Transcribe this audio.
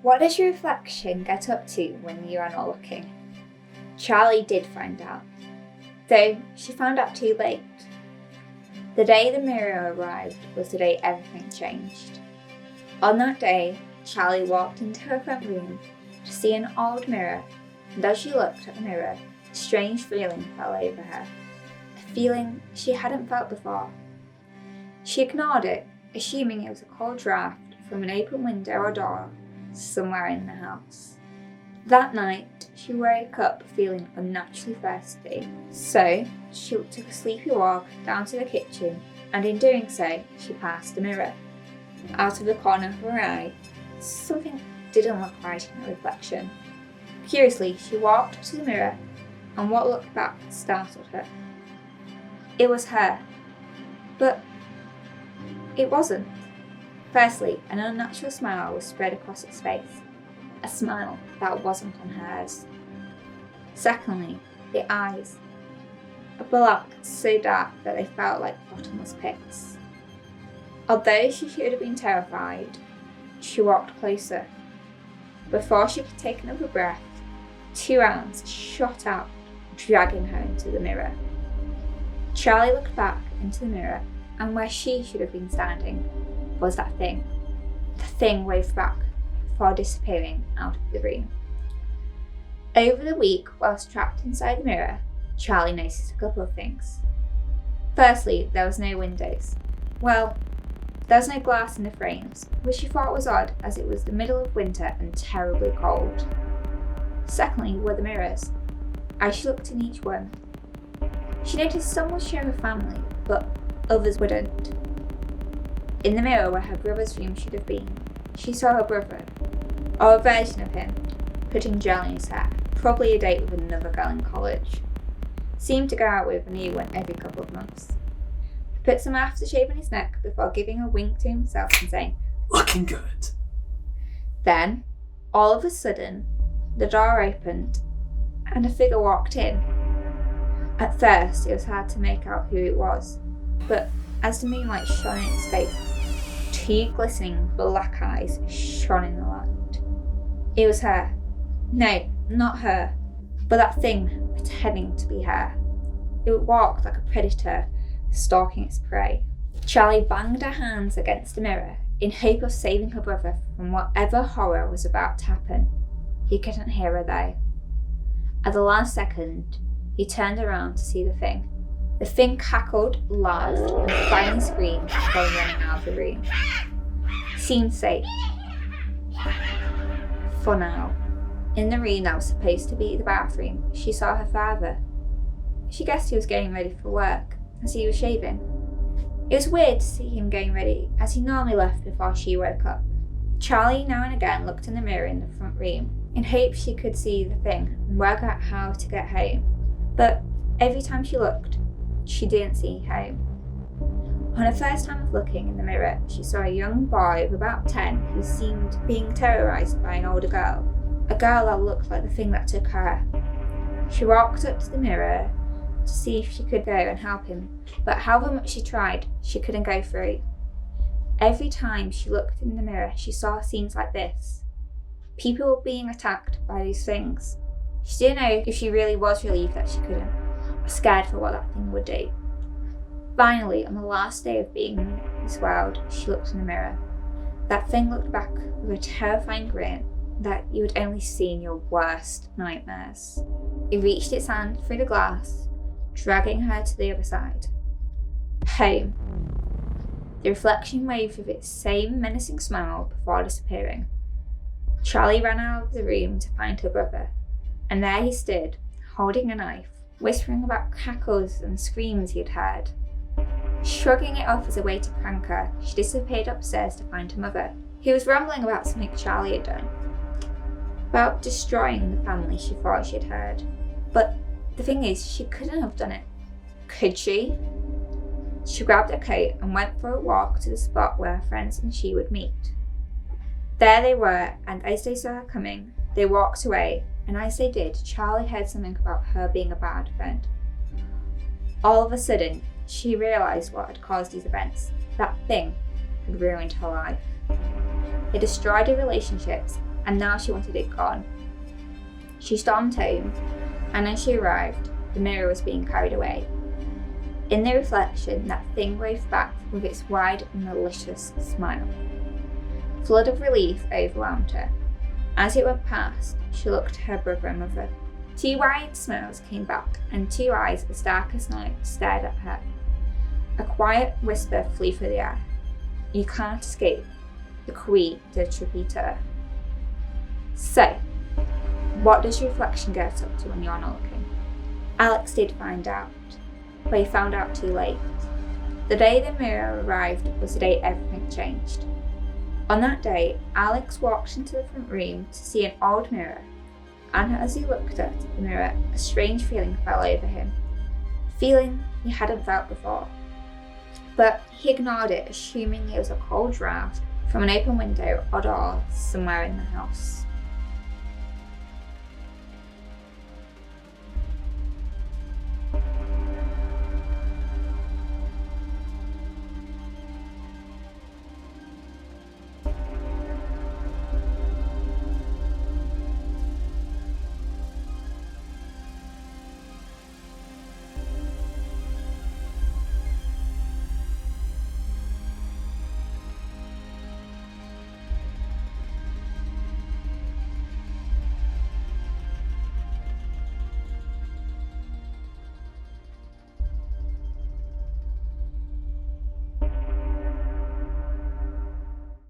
What does your reflection get up to when you are not looking? Charlie did find out, though she found out too late. The day the mirror arrived was the day everything changed. On that day, Charlie walked into her front room to see an old mirror, and as she looked at the mirror, a strange feeling fell over her, a feeling she hadn't felt before. She ignored it, assuming it was a cold draft from an open window or door somewhere in the house. That night, she woke up feeling unnaturally thirsty, so she took a sleepy walk down to the kitchen, and in doing so, she passed the mirror. Out of the corner of her eye, something didn't look right in her reflection. Curiously, she walked up to the mirror, and what looked back startled her. It was her, but it wasn't. Firstly, an unnatural smile was spread across its face, a smile that wasn't on hers. Secondly, the eyes, a black so dark that they felt like bottomless pits. Although she should have been terrified, she walked closer. Before she could take another breath, 2 arms shot out, dragging her into the mirror. Charlie looked back into the mirror, and where she should have been standing was that thing. The thing waved back before disappearing out of the room. Over the week, whilst trapped inside the mirror, Charlie noticed a couple of things. Firstly, there was no windows. Well, there was no glass in the frames, which she thought was odd as it was the middle of winter and terribly cold. Secondly were the mirrors. As she looked in each one, she noticed some would show her family, but others wouldn't. In the mirror where her brother's room should have been, she saw her brother, or a version of him, putting gel in his hair, probably a date with another girl in college. Seemed to go out with a new one every couple of months. He put some aftershave on his neck before giving a wink to himself and saying, "Looking good." Then, all of a sudden, the door opened and a figure walked in. At first, it was hard to make out who it was, but as the moonlight shone in its face, 2 glistening black eyes shone in the light. It was her. No, not her, but that thing pretending to be her. It walked like a predator, stalking its prey. Charlie banged her hands against the mirror in hope of saving her brother from whatever horror was about to happen. He couldn't hear her though. At the last second, he turned around to see the thing. The thing cackled, laughed, and finally screamed before running out of the room. Seemed safe. For now. In the room that was supposed to be the bathroom, she saw her father. She guessed he was getting ready for work, as he was shaving. It was weird to see him getting ready, as he normally left before she woke up. Charlie now and again looked in the mirror in the front room, in hopes she could see the thing and work out how to get home. But every time she looked, she didn't see home. On her first time of looking in the mirror, she saw a young boy of about 10 who seemed being terrorised by an older girl, a girl that looked like the thing that took her. She walked up to the mirror to see if she could go and help him, but however much she tried, she couldn't go through. Every time she looked in the mirror, she saw scenes like this. People were being attacked by these things. She didn't know if she really was relieved that she couldn't, or scared for what that thing would do. Finally, on the last day of being in this world, she looked in the mirror. That thing looked back with a terrifying grin that you would only see in your worst nightmares. It reached its hand through the glass, dragging her to the other side. Home. The reflection waved with its same menacing smile before disappearing. Charlie ran out of the room to find her brother, and there he stood, holding a knife, whispering about cackles and screams he had heard. Shrugging it off as a way to prank her, she disappeared upstairs to find her mother, who was rumbling about something Charlie had done. About destroying the family she thought she had heard. But the thing is, she couldn't have done it. Could she? She grabbed her coat and went for a walk to the spot where her friends and she would meet. There they were, and as they saw her coming, they walked away, and as they did, Charlie heard something about her being a bad friend. All of a sudden, she realised what had caused these events. That thing had ruined her life. It destroyed her relationships and now she wanted it gone. She stormed home, and as she arrived, the mirror was being carried away. In the reflection, that thing waved back with its wide, malicious smile. A flood of relief overwhelmed her. As it went past, she looked to her brother and mother. 2 wide smiles came back, and 2 eyes as dark as night stared at her. A quiet whisper flew through the air. You can't escape the Qui Decipitur. So, what does your reflection get up to when you're not looking? Alex did find out, but he found out too late. The day the mirror arrived was the day everything changed. On that day, Alex walked into the front room to see an old mirror, and as he looked at the mirror, a strange feeling fell over him, a feeling he hadn't felt before. But he ignored it, assuming it was a cold draft from an open window or door somewhere in the house.